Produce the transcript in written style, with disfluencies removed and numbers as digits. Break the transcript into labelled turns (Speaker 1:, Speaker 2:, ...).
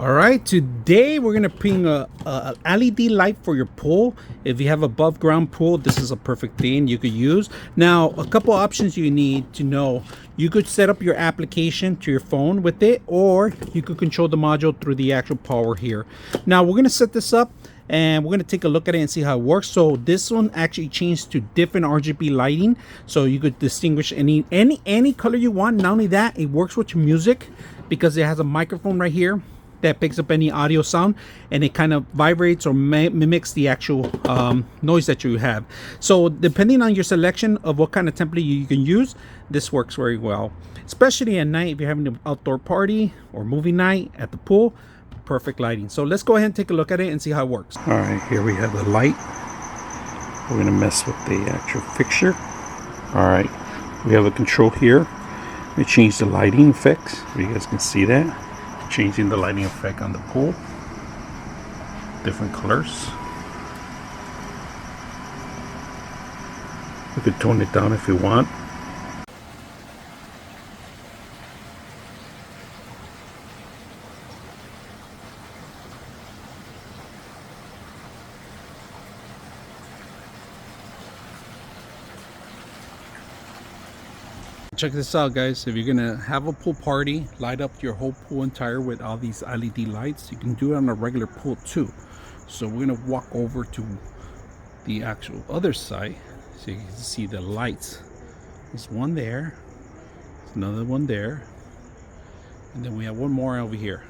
Speaker 1: All right, today we're gonna bring a LED light for your pool. If you have above ground pool, this is a perfect thing you could use. Now, a couple options you need to know. You could set up your application to your phone with it, or you could control the module through the actual power here. Now, we're gonna set this up and we're gonna take a look at it and see how it works. So this one actually changed to different RGB lighting, so you could distinguish any color you want. Not only that, it works with your music because it has a microphone right here that picks up any audio sound, and it kind of vibrates or mimics the actual noise that you have. So depending on your selection of what kind of template you can use, this works very well, especially at night if you're having an outdoor party or movie night at the pool. Perfect lighting. So let's go ahead and take a look at it and see how it works. All right, here we have the light. We're gonna mess with the actual fixture. All right, we have a control here. We change the lighting effects so you guys can see that. Changing the lighting effect on the pool, different colors. You could tone it down if you want. Check this out, guys. If you're gonna have a pool party, light up your whole pool entire with all these LED lights. You can do it on a regular pool too. So we're gonna walk over to the actual other side so you can see the lights. There's one there, there's another one there, and then we have one more over here.